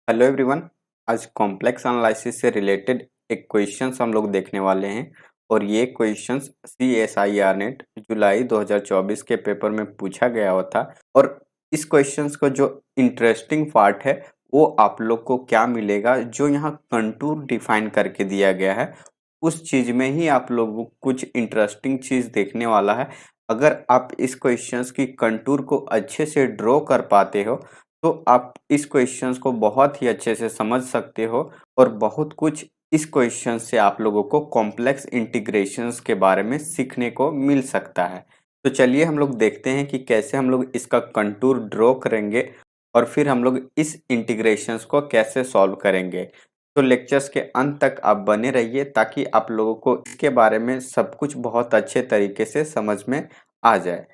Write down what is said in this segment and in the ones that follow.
Hello everyone. आज complex analysis से related एक क्वेश्चंस हम लोग देखने वाले हैं और ये क्वेश्चंस CSIR नेट जुलाई 2024 के पेपर में पूछा गया हुआ था। और इस क्वेश्चंस को जो इंटरेस्टिंग पार्ट है वो आप लोग को क्या मिलेगा, जो यहाँ कंटूर डिफाइन करके दिया गया है उस चीज में ही आप लोगों को कुछ इंटरेस्टिंग चीज देखने वाला है। अगर आप इस क्वेश्चंस की कंटूर को अच्छे से ड्रॉ कर पाते हो तो आप इस क्वेश्चंस को बहुत ही अच्छे से समझ सकते हो और बहुत कुछ इस क्वेश्चन से आप लोगों को कॉम्प्लेक्स इंटीग्रेशंस के बारे में सीखने को मिल सकता है। तो चलिए हम लोग देखते हैं कि कैसे हम लोग इसका कंटूर ड्रॉ करेंगे और फिर हम लोग इस इंटीग्रेशंस को कैसे सॉल्व करेंगे। तो लेक्चर्स के अंत तक आप बने रहिए ताकि आप लोगों को इसके बारे में सब कुछ बहुत अच्छे तरीके से समझ में आ जाए।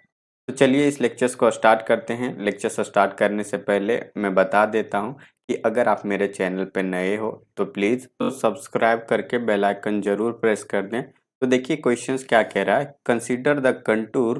तो चलिए इस लेक्चर्स को स्टार्ट करते हैं। लेक्चर्स स्टार्ट करने से पहले मैं बता देता हूं कि अगर आप मेरे चैनल पर नए हो तो प्लीज़ तो सब्सक्राइब करके बेल आइकन जरूर प्रेस कर दें। तो देखिए क्वेश्चंस क्या कह रहा है, consider the contour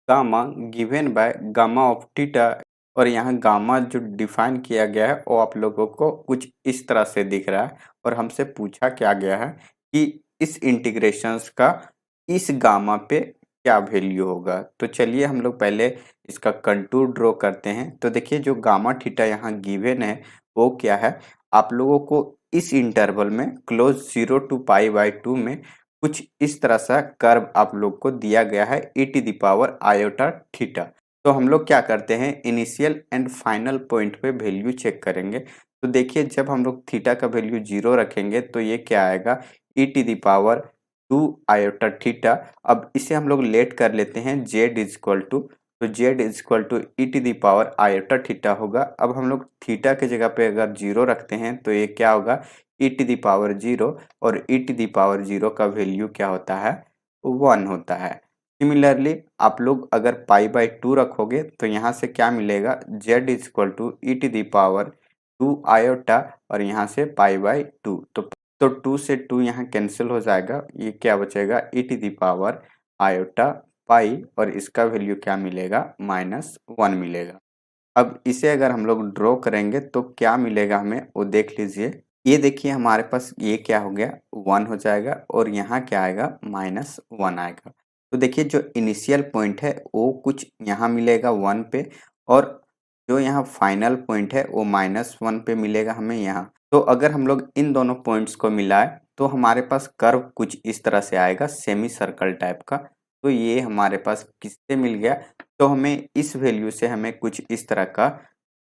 gamma given by gamma of theta. और यहाँ गामा जो डिफाइन किया गया है वो आप लोगों को कुछ इस तरह से दिख रहा है और हमसे पूछा क्या गया है कि इस इंटीग्रेशंस का इस गामा पे क्या वैल्यू होगा। तो चलिए हम लोग पहले इसका कंटूर ड्रॉ करते हैं। तो देखिए जो गामा थीटा यहाँ गिवन है वो क्या है, आप लोगों को इस इंटरवल में क्लोज 0 to π/2 में कुछ इस तरह सा कर्व आप लोग को दिया गया है e⁻i थीटा। तो हम लोग क्या करते हैं, इनिशियल एंड फाइनल पॉइंट पे वैल्यू चेक करेंगे। तो देखिए जब हम लोग थीटा का वैल्यू 0 रखेंगे तो ये क्या आएगा, e⁻2i थीटा। अब इसे हम लोग लेट कर लेते हैं z इक्वल टू, तो z equal to e⁻i theta होगा। अब हम लोग थीटा के जगह पे अगर 0 रखते हैं तो ये क्या होगा, e⁻0। और e⁻0 का वैल्यू क्या होता है, 1 होता है। सिमिलरली आप लोग अगर π/2 रखोगे तो यहाँ से क्या मिलेगा, z इक्वल टू e⁻2i और यहाँ से π/2। तो 2 से 2 यहाँ कैंसिल हो जाएगा, ये क्या बचेगा e⁻i और इसका वैल्यू क्या मिलेगा, -1 मिलेगा। अब इसे अगर हम लोग ड्रॉ करेंगे तो क्या मिलेगा हमें वो देख लीजिए। ये देखिए हमारे पास ये क्या हो गया, 1 हो जाएगा और यहाँ क्या आएगा, -1 आएगा। तो देखिए जो इनिशियल पॉइंट है वो कुछ यहाँ मिलेगा 1 पे और जो यहाँ फाइनल पॉइंट है वो -1 पे मिलेगा हमें यहाँ। तो अगर हम लोग इन दोनों पॉइंट्स को मिलाए तो हमारे पास कर्व कुछ इस तरह से आएगा, सेमी सर्कल टाइप का। तो ये हमारे पास किससे मिल गया, तो हमें इस वैल्यू से हमें कुछ इस तरह का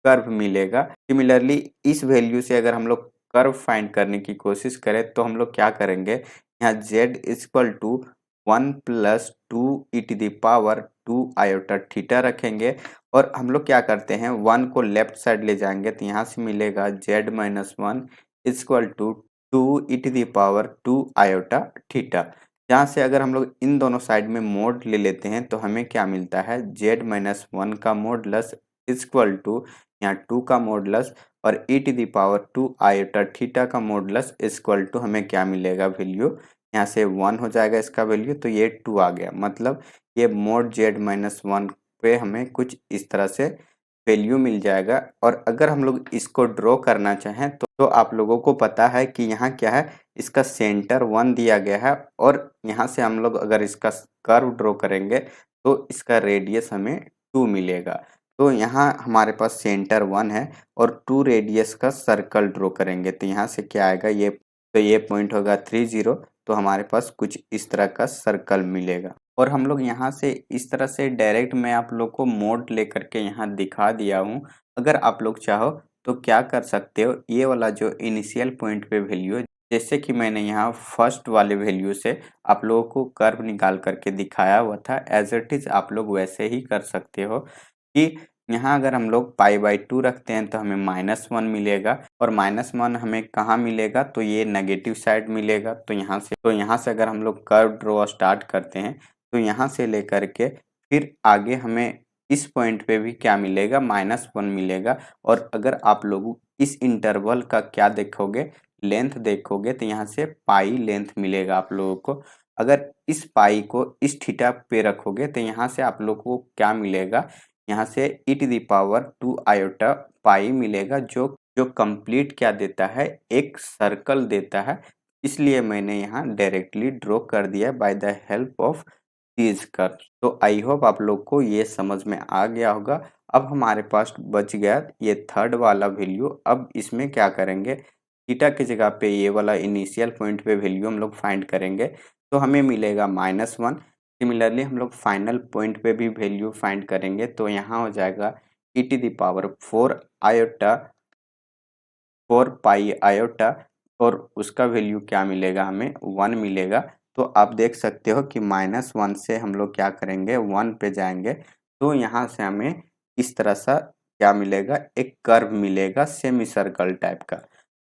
कर्व मिलेगा। सिमिलरली इस वैल्यू से अगर हम लोग कर्व फाइंड करने की कोशिश करें तो हम लोग क्या करेंगे, यहाँ z equal to 1 + 2e⁻2i theta रखेंगे। और हम लोग क्या करते हैं, 1 को लेफ्ट साइड ले जाएंगे तो यहाँ से मिलेगा z-1 equal to 2e⁻2i theta. जहाँ से अगर हम लोग इन दोनों साइड में मोड ले लेते हैं तो हमें क्या मिलता है, z-1 का मॉडुलस इक्वल टू यहाँ 2 का मॉडुलस और e⁻2i थीटा का मॉडुलस इक्वल टू हमें क्या मिलेगा वैल्यू, यहाँ से 1 हो जाएगा इसका वैल्यू, तो ये 2 आ गया। मतलब ये मोड z-1 पे हमें कुछ इस तरह से वैल्यू मिल जाएगा। और अगर हम लोग इसको ड्रॉ करना चाहें तो आप लोगों को पता है कि यहाँ क्या है, इसका सेंटर 1 दिया गया है और यहाँ से हम लोग अगर इसका कर्व ड्रॉ करेंगे तो इसका रेडियस हमें 2 मिलेगा। तो यहाँ हमारे पास सेंटर 1 है और 2 रेडियस का सर्कल ड्रॉ करेंगे तो यहाँ से क्या आएगा, ये तो ये पॉइंट होगा 30। तो हमारे पास कुछ इस तरह का सर्कल मिलेगा। और हम लोग यहाँ से इस तरह से डायरेक्ट मैं आप लोग को मोड लेकर के यहाँ दिखा दिया हूँ। अगर आप लोग चाहो तो क्या कर सकते हो, ये वाला जो इनिशियल पॉइंट पे वैल्यू है, जैसे कि मैंने यहाँ फर्स्ट वाले वैल्यू से आप लोगों को कर्व निकाल करके दिखाया हुआ था, एज इट इज आप लोग वैसे ही कर सकते हो कि यहाँ अगर हम लोग π/2 रखते हैं तो हमें -1 मिलेगा और -1 हमें कहाँ मिलेगा, तो ये नेगेटिव साइड मिलेगा। तो यहाँ से अगर हम लोग कर्व ड्रॉ स्टार्ट करते हैं तो यहाँ से लेकर के फिर आगे हमें इस पॉइंट पे भी क्या मिलेगा, -1 मिलेगा। और अगर आप लोग इस इंटरवल का क्या देखोगे, लेंथ देखोगे तो यहाँ से पाई लेंथ मिलेगा आप लोगों को। अगर इस पाई को इस थीटा पे रखोगे तो यहाँ से आप लोग को क्या मिलेगा, यहाँ से e⁻2i पाई मिलेगा, जो जो कंप्लीट क्या देता है, एक सर्कल देता है, इसलिए मैंने यहाँ डायरेक्टली ड्रॉ कर दिया by the help of these curve. तो आई होप आप लोग को ये समझ में आ गया होगा। अब हमारे पास बच गया ये थर्ड वाला वैल्यू। अब इसमें क्या करेंगे, थीटा की जगह पे ये वाला इनिशियल पॉइंट पे वैल्यू हम लोग फाइंड करेंगे, तो हमें मिलेगा -1। सिमिलरली हम लोग फाइनल पॉइंट पे भी वैल्यू फाइंड करेंगे, तो यहाँ हो जाएगा e⁴ आयोटा 4 पाई आयोटा, और उसका वैल्यू क्या मिलेगा, हमें 1 मिलेगा। तो आप देख सकते हो कि -1 से हम लोग क्या करेंगे, 1 पे जाएंगे, तो यहाँ से हमें इस तरह सा क्या मिलेगा, एक कर्व मिलेगा सेमी सर्कल टाइप का।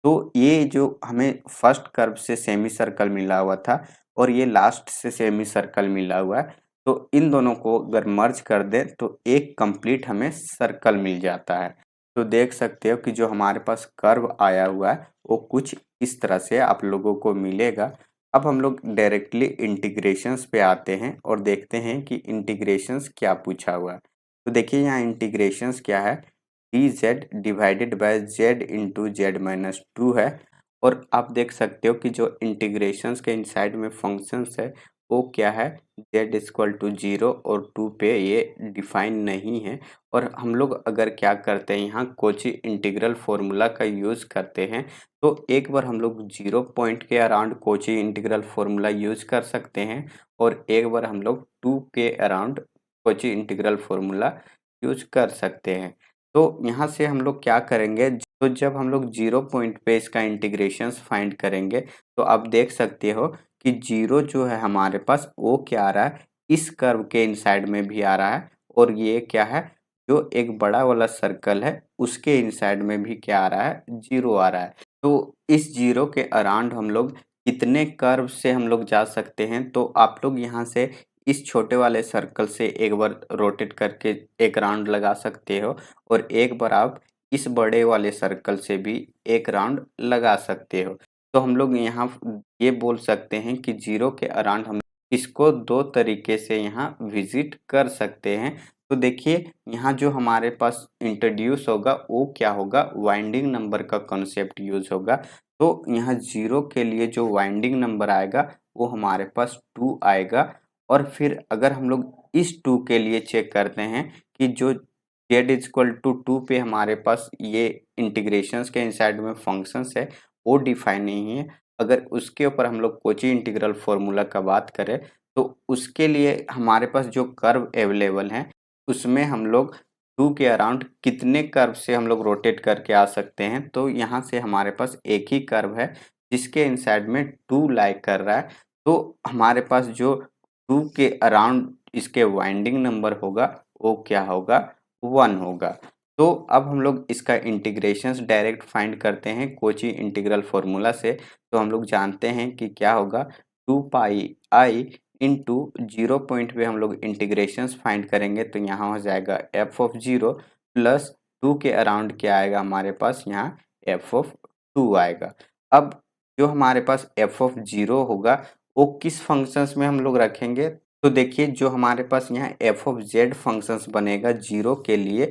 तो ये जो हमें फर्स्ट कर्व से सेमी सर्कल मिला हुआ था और ये लास्ट से सेमी सर्कल मिला हुआ है, तो इन दोनों को अगर मर्ज कर दें तो एक कंप्लीट हमें सर्कल मिल जाता है। तो देख सकते हो कि जो हमारे पास कर्व आया हुआ है वो कुछ इस तरह से आप लोगों को मिलेगा। अब हम लोग डायरेक्टली इंटीग्रेशंस पे आते हैं और देखते हैं कि इंटीग्रेशंस क्या पूछा हुआ है। तो देखिए यहाँ इंटीग्रेशंस क्या है, dz divided by z into Z minus two है। और आप देख सकते हो कि जो इंटीग्रेशंस के इनसाइड में फंक्शंस है वो क्या है, z इक्वल टू 0 और 2 पे ये डिफाइन नहीं है। और हम लोग अगर क्या करते हैं, यहाँ कोची इंटीग्रल फॉर्मूला का यूज़ करते हैं, तो एक बार हम लोग 0 पॉइंट के around Kochi integral formula use कर सकते हैं और एक बार हम लोग 2 के around Kochi integral formula use कर सकते हैं। तो यहाँ से हम लोग क्या करेंगे, तो जब हम लोग 0 पॉइंट पे इसका इंटीग्रेशंस फाइंड करेंगे, तो आप देख सकते हो कि 0 जो है हमारे पास वो क्या आ रहा है, इस कर्व के इनसाइड में भी आ रहा है, और ये क्या है, जो एक बड़ा वाला सर्कल है उसके इनसाइड में भी क्या आ रहा है, 0 आ रहा है। तो इस 0 के अराउंड हम लोग कितने कर्व से हम लोग जा सकते हैं, तो आप लोग यहाँ से इस छोटे वाले सर्कल से एक बार रोटेट करके एक राउंड लगा सकते हो, और एक बार आप इस बड़े वाले सर्कल से भी एक राउंड लगा सकते हो। तो हम लोग यहाँ ये बोल सकते हैं कि 0 के अराउंड हम इसको 2 तरीके से यहाँ विजिट कर सकते हैं। तो देखिए यहाँ जो हमारे पास इंट्रोड्यूस होगा वो क्या होगा, वाइंडिंग नंबर का कॉन्सेप्ट यूज़ होगा। तो यहाँ 0 के लिए जो वाइंडिंग नंबर आएगा वो हमारे पास 2 आएगा। और फिर अगर हम लोग इस 2 के लिए चेक करते हैं कि जो z इक्वल टू 2 पे हमारे पास ये इंटीग्रेशंस के इनसाइड में फंक्शंस है वो डिफाइन नहीं है। अगर उसके ऊपर हम लोग कोची इंटीग्रल फॉर्मूला का बात करें, तो उसके लिए हमारे पास जो कर्व अवेलेबल हैं उसमें हम लोग 2 के अराउंड कितने कर्व से हम लोग रोटेट करके आ सकते हैं। तो यहाँ से हमारे पास एक ही कर्व है जिसके इनसाइड में 2 लाई कर रहा है, तो हमारे पास जो 2 के अराउंड इसके वाइंडिंग नंबर होगा वो क्या होगा, 1 होगा। तो अब हम लोग इसका इंटीग्रेशंस डायरेक्ट फाइंड करते हैं कोची इंटीग्रल फॉर्मूला से। तो हम लोग जानते हैं कि क्या होगा, 2 पाई आई इंटू 0 पॉइंट पे हम लोग इंटीग्रेशंस फाइंड करेंगे, तो यहाँ हो जाएगा एफ ऑफ 0 प्लस 2 के अराउंड क्या आएगा हमारे पास, यहाँ एफ ऑफ 2 आएगा। अब जो हमारे पास एफ ऑफ 0 होगा वो किस फंक्शंस में हम लोग रखेंगे, तो देखिए जो हमारे पास यहाँ एफ ऑफ जेड फंक्शंस बनेगा 0 के लिए,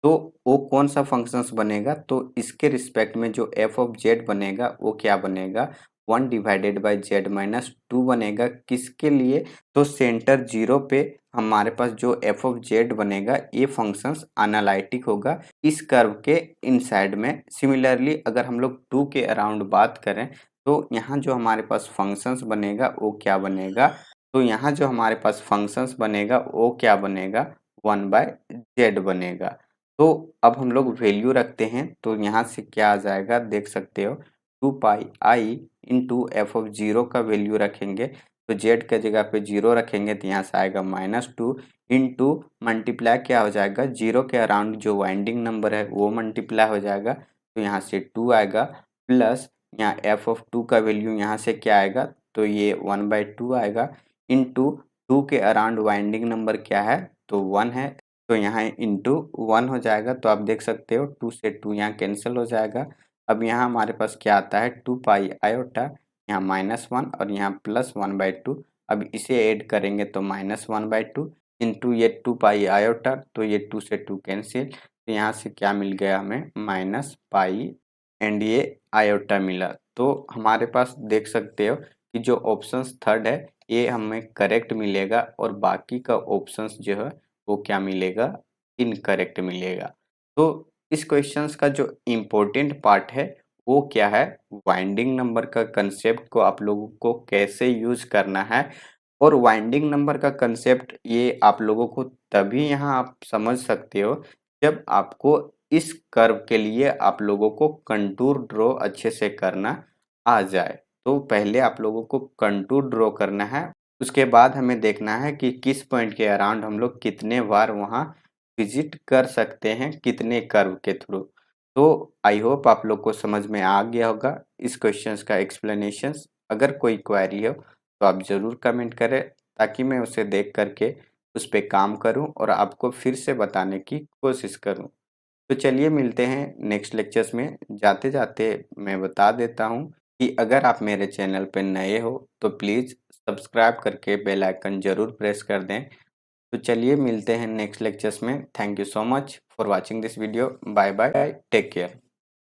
तो वो कौन सा फंक्शंस बनेगा, तो इसके रिस्पेक्ट में जो एफ ऑफ जेड बनेगा वो क्या बनेगा, 1 डिवाइडेड बाय जेड माइनस 2 बनेगा। किसके लिए, तो सेंटर 0 पे हमारे पास जो एफ ऑफ जेड बनेगा ये फंक्शंस एनालिटिक होगा इस कर्व के इनसाइड में। सिमिलरली अगर हम लोग 2 के अराउंड बात करें, तो यहाँ जो हमारे पास फंक्शंस बनेगा वो क्या बनेगा, तो यहाँ जो हमारे पास फंक्शंस बनेगा वो क्या बनेगा, 1 बाय जेड बनेगा। तो अब हम लोग वैल्यू रखते हैं, तो यहाँ से क्या आ जाएगा देख सकते हो, 2 पाई आई इंटू एफ ऑफ 0 का वैल्यू रखेंगे, तो जेड के जगह पे 0 रखेंगे, तो यहाँ से आएगा -2 इंटू मल्टीप्लाई क्या हो जाएगा, 0 के अराउंड जो वाइंडिंग नंबर है वो मल्टीप्लाई हो जाएगा, तो यहाँ से 2 आएगा, प्लस यहाँ एफ ऑफ 2 का वैल्यू यहाँ से क्या आएगा, तो ये 1/2 आएगा, इंटू 2 के अराउंड वाइंडिंग नंबर क्या है, तो 1 है, तो यहाँ इंटू 1 हो जाएगा। तो आप देख सकते हो 2 से 2 यहाँ कैंसिल हो जाएगा। अब यहाँ हमारे पास क्या आता है, 2 पाई आयोटा, यहाँ -1 और यहाँ प्लस 1/2। अब इसे ऐड करेंगे तो -1/2 इंटू ये 2 पाई आयोटा, तो ये 2 से 2 कैंसिल, तो यहाँ से क्या मिल गया हमें, -पाई एंड ये आयोटा मिला। तो हमारे पास देख सकते हो कि जो ऑप्शंस थर्ड है ये हमें करेक्ट मिलेगा और बाकी का ऑप्शंस जो है वो क्या मिलेगा, इनकरेक्ट मिलेगा। तो इस क्वेश्चंस का जो इम्पोर्टेंट पार्ट है वो क्या है, वाइंडिंग नंबर का कंसेप्ट को आप लोगों को कैसे यूज करना है। और वाइंडिंग नंबर का कंसेप्ट ये आप लोगों को तभी यहाँ आप समझ सकते हो जब आपको इस कर्व के लिए आप लोगों को कंटूर ड्रॉ अच्छे से करना आ जाए। तो पहले आप लोगों को कंटूर ड्रॉ करना है, उसके बाद हमें देखना है कि किस पॉइंट के अराउंड हम लोग कितने बार वहाँ विजिट कर सकते हैं, कितने कर्व के थ्रू। तो आई होप आप लोग को समझ में आ गया होगा इस क्वेश्चंस का एक्सप्लेनेशंस। अगर कोई क्वेरी हो तो आप ज़रूर कमेंट करें ताकि मैं उसे देख करके उस पे काम करूं और आपको फिर से बताने की कोशिश करूं। तो चलिए मिलते हैं नेक्स्ट लेक्चर्स में। जाते जाते मैं बता देता हूँ कि अगर आप मेरे चैनल पर नए हो तो प्लीज़ सब्सक्राइब करके बेल आइकन ज़रूर प्रेस कर दें। तो चलिए मिलते हैं नेक्स्ट लेक्चर्स में। Thank you so much for watching this video. Bye bye, take care.